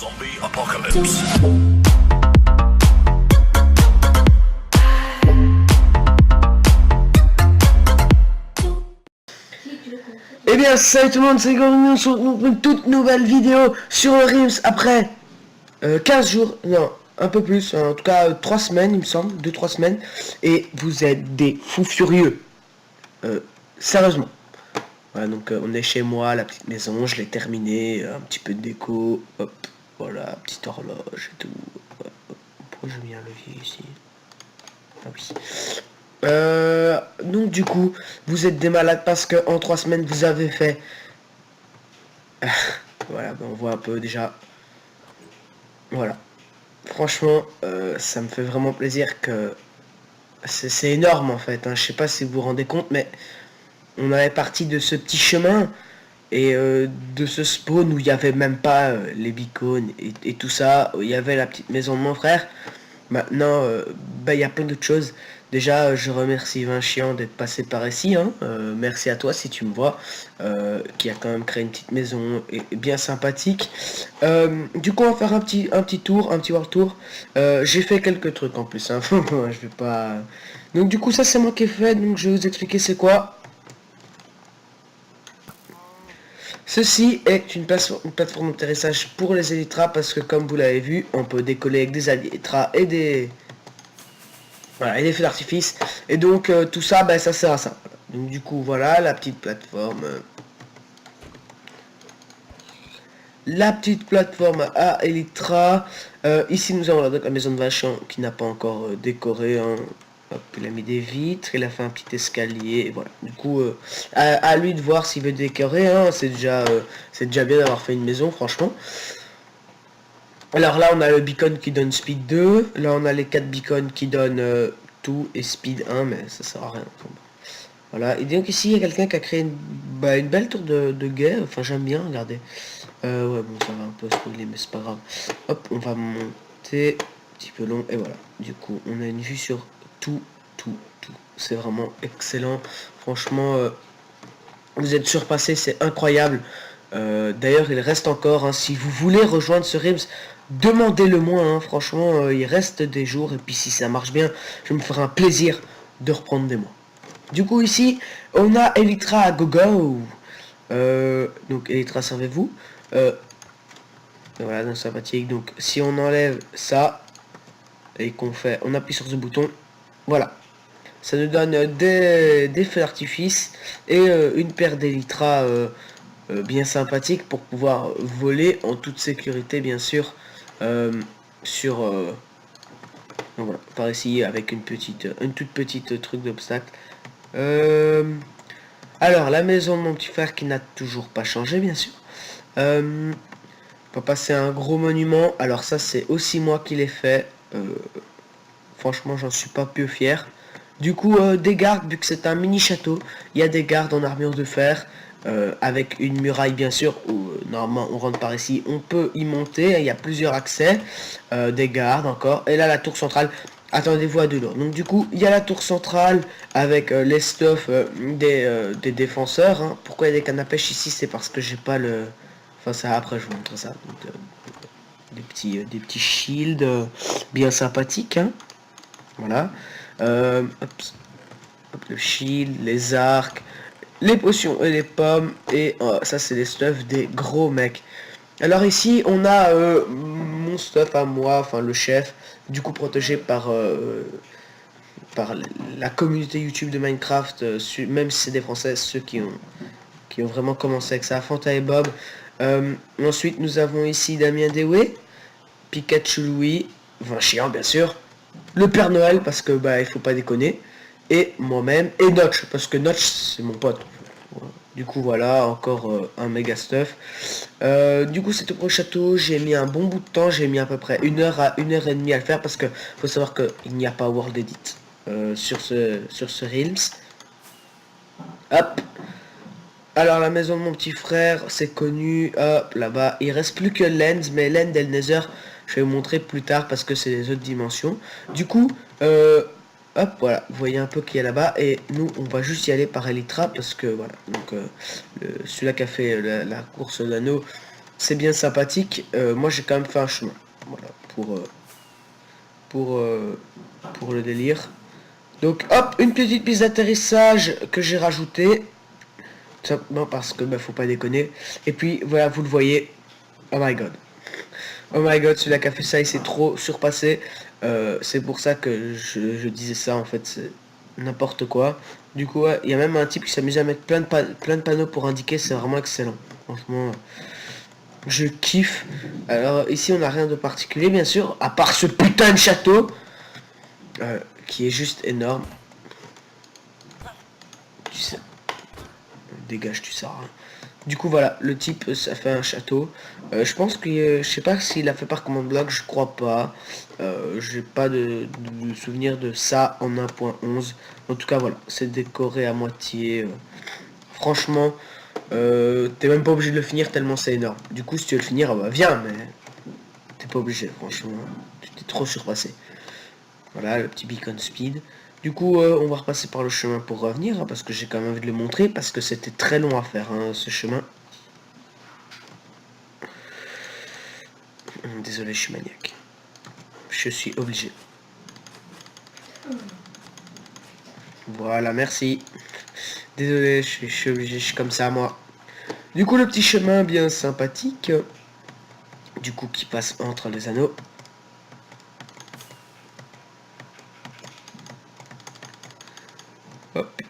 Zombie apocalypse. Eh bien, salut tout le monde, c'est Gordon, on se retrouve pour une toute nouvelle vidéo sur le Rims après 15 jours, non, un peu plus, en tout cas 3 semaines il me semble, 2-3 semaines, et vous êtes des fous furieux, sérieusement. Voilà, donc on est chez moi, la petite maison, je l'ai terminé, un petit peu de déco, hop, voilà, petite horloge et tout. Pourquoi j'ai mis un levier ici? Ah oui. Donc du coup, vous êtes des malades parce que en 3 semaines vous avez fait. Voilà, ben, on voit un peu déjà. Voilà. Franchement, ça me fait vraiment plaisir que c'est énorme en fait. Hein. Je sais pas si vous vous rendez compte, mais on avait parti de ce petit chemin et de ce spawn où il n'y avait même pas les beacons et tout ça. Il y avait la petite maison de mon frère. Maintenant, il y a plein d'autres choses. Déjà, je remercie Vincian d'être passé par ici. Hein. Merci à toi si tu me vois, qui a quand même créé une petite maison et bien sympathique. Du coup, on va faire un petit tour, un petit world tour. J'ai fait quelques trucs en plus. Hein. Je vais pas. Donc du coup, ça c'est moi qui ai fait. Donc je vais vous expliquer c'est quoi. Ceci est une plateforme d'atterrissage pour les Elytra parce que comme vous l'avez vu, on peut décoller avec des Elytra et des voilà, et des feux d'artifice. Et donc tout ça, ça sert à ça. Donc du coup voilà la petite plateforme. La petite plateforme à Elytra. Ici nous avons la maison de Vachon qui n'a pas encore décoré. Hein. Hop, il a mis des vitres, il a fait un petit escalier, et voilà. Du coup, à lui de voir s'il veut décorer, hein. C'est déjà bien d'avoir fait une maison, franchement. Alors là, on a le beacon qui donne speed 2. Là, on a les 4 beacons qui donnent tout et speed 1, mais ça sert à rien. Voilà. Et donc ici, il y a quelqu'un qui a créé une belle tour de guet. Enfin, j'aime bien, regardez. Ouais, bon, ça va un peu spoiler, mais c'est pas grave. Hop, on va monter. Un petit peu long, et voilà. Du coup, on a une vue sur tout. C'est vraiment excellent. Franchement, vous êtes surpassé, c'est incroyable. D'ailleurs, il reste encore. Hein, si vous voulez rejoindre ce Rims, demandez-le moi. Hein, franchement, il reste des jours. Et puis, si ça marche bien, je me ferai un plaisir de reprendre des mois. Du coup, ici, on a Elytra à gogo. Donc, Elytra, servez-vous. Voilà, donc sympathique. Donc, si on enlève ça et qu'on fait, on appuie sur ce bouton, voilà. Ça nous donne des feux d'artifice et une paire d'Elytra bien sympathique pour pouvoir voler en toute sécurité, bien sûr, sur donc voilà, par ici avec une toute petite truc d'obstacle. Alors la maison de mon petit frère qui n'a toujours pas changé, bien sûr. On va passer à un gros monument. Alors ça c'est aussi moi qui l'ai fait. Franchement j'en suis pas plus fier. Du coup des gardes, vu que c'est un mini château, il y a des gardes en armure de fer. Avec une muraille bien sûr où normalement on rentre par ici, on peut y monter, il y a plusieurs accès, des gardes encore, et là la tour centrale, attendez-vous à de l'eau. Donc du coup il y a la tour centrale avec les stuffs des défenseurs. Hein. Pourquoi il y a des cannes à pêche ici? C'est parce que j'ai pas le... Enfin ça après je vous montre ça. Donc, des petits shields bien sympathiques. Hein. Voilà. Hop, le shield, les arcs, les potions et les pommes, et ça c'est les stuffs des gros mecs. Alors ici on a mon stuff à moi, enfin le chef, du coup protégé par la communauté YouTube de Minecraft, même si c'est des Français, ceux qui ont vraiment commencé avec ça, Fanta et Bob. Ensuite nous avons ici Damien Dewey, Pikachu Louis, Vincian bien sûr, le Père Noël parce que il faut pas déconner, et moi-même, et Notch, parce que Notch c'est mon pote. Du coup voilà, encore un méga stuff. Du coup c'était pour le château, j'ai mis un bon bout de temps, j'ai mis à peu près 1 heure à 1 heure et demie à le faire parce que faut savoir qu'il n'y a pas World Edit sur ce Realms. Hop. Alors la maison de mon petit frère, c'est connu, hop là-bas, il reste plus que Lens, mais Lens et le Nether, je vais vous montrer plus tard parce que c'est les autres dimensions. Du coup, hop, voilà, vous voyez un peu qui est là-bas, et nous, on va juste y aller par Elytra parce que, voilà, donc celui-là qui a fait la course d'anneau, c'est bien sympathique. Moi j'ai quand même fait un chemin. Voilà, pour, euh, pour le délire. Donc hop, une petite piste d'atterrissage que j'ai rajoutée. Simplement parce que faut pas déconner. Et puis voilà, vous le voyez. Oh my god. Oh my god, celui-là qui a fait ça, il s'est trop surpassé. C'est pour ça que je disais ça, en fait, c'est n'importe quoi. Du coup, il y a même un type qui s'amuse à mettre plein de panneaux pour indiquer, c'est vraiment excellent. Franchement, je kiffe. Alors ici, on n'a rien de particulier, bien sûr, à part ce putain de château, qui est juste énorme. Tu sais, dégage, tu sers à rien. Du coup voilà, le type ça fait un château. Je pense que je sais pas s'il a fait par commande bloc, je crois pas. J'ai pas de souvenir de ça en 1.11. En tout cas voilà, c'est décoré à moitié. Franchement, t'es même pas obligé de le finir tellement c'est énorme. Du coup si tu veux le finir, bah viens, mais t'es pas obligé, franchement. Tu t'es trop surpassé. Voilà, le petit beacon speed. Du coup, on va repasser par le chemin pour revenir, hein, parce que j'ai quand même envie de le montrer, parce que c'était très long à faire, hein, ce chemin. Désolé, je suis maniaque. Je suis obligé. Voilà, merci. Désolé, je suis obligé, je suis comme ça, moi. Du coup, le petit chemin bien sympathique. Du coup, qui passe entre les anneaux. Hop.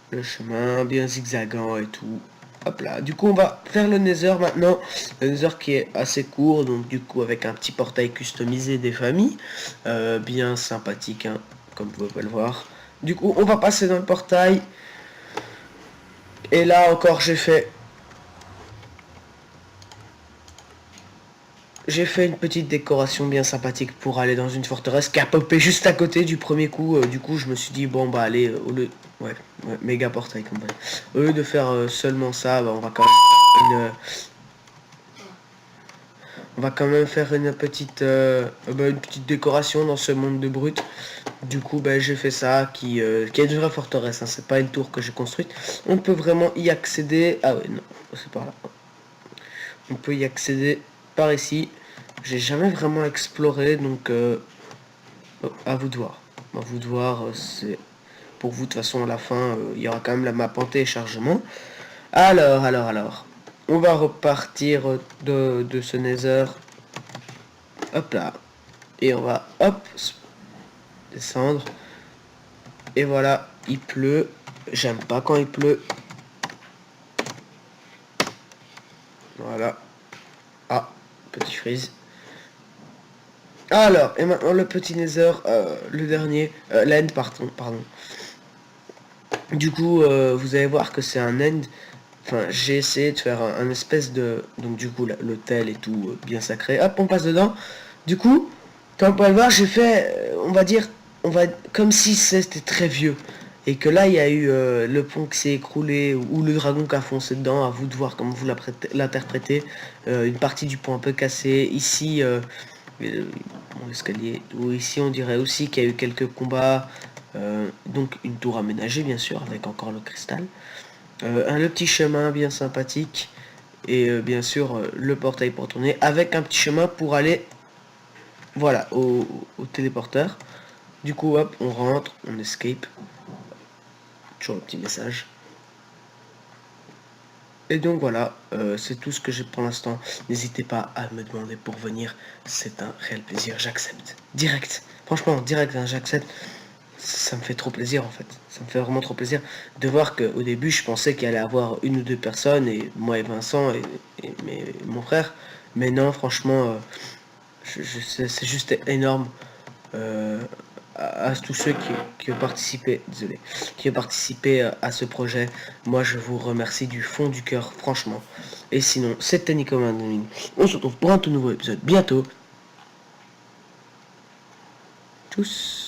Le chemin bien zigzagant et tout. Hop là. Du coup, on va faire le Nether maintenant. Le Nether qui est assez court. Donc, du coup, avec un petit portail customisé des familles. Bien sympathique, hein, comme vous pouvez le voir. Du coup, on va passer dans le portail. Et là encore, j'ai fait une petite décoration bien sympathique pour aller dans une forteresse qui a popé juste à côté du premier coup. Du coup, je me suis dit, bon, bah, allez, au lieu... Ouais, méga portail, comme ça. Au lieu de faire seulement ça, bah, on va quand même on va quand même faire une petite décoration dans ce monde de brut. Du coup, bah, j'ai fait ça, qui est une vraie forteresse, hein, c'est pas une tour que j'ai construite. On peut vraiment y accéder... Ah ouais, non, c'est par là. On peut y accéder par ici. J'ai jamais vraiment exploré, donc à vous de voir. À vous de voir, c'est pour vous de toute façon à la fin, il y aura quand même la map en téléchargement. Alors. On va repartir de ce nether. Hop là. Et on va hop descendre. Et voilà, il pleut. J'aime pas quand il pleut. Voilà. Ah, petit freeze. Alors, et maintenant le petit nether, le dernier, l'end, pardon. Du coup, vous allez voir que c'est un end. Enfin, j'ai essayé de faire un espèce de... Donc du coup, l'hôtel et tout, bien sacré. Hop, on passe dedans. Du coup, comme vous pouvez le voir, j'ai fait, comme si c'était très vieux. Et que là, il y a eu le pont qui s'est écroulé, ou le dragon qui a foncé dedans, à vous de voir comment vous l'interprétez. Une partie du pont un peu cassée. Ici, l'escalier. Ou ici, on dirait aussi qu'il y a eu quelques combats. Donc une tour aménagée, bien sûr, avec encore le cristal. Le petit chemin bien sympathique. Et bien sûr, le portail pour tourner. Avec un petit chemin pour aller, voilà, au téléporteur. Du coup, hop, on rentre, on escape. Toujours le petit message. Et donc voilà, c'est tout ce que j'ai pour l'instant. N'hésitez pas à me demander pour venir. C'est un réel plaisir, j'accepte. Direct. Franchement, direct, hein, j'accepte. Ça me fait trop plaisir en fait. Ça me fait vraiment trop plaisir de voir qu'au début je pensais qu'il allait avoir une ou deux personnes, et moi et Vincent et mon frère. Mais non, franchement, c'est juste énorme. À tous ceux qui ont participé, désolé, qui ont participé à ce projet. Moi je vous remercie du fond du cœur, franchement. Et sinon, c'était Nicolas Gaming. On se retrouve pour un tout nouveau épisode bientôt. Tchuss.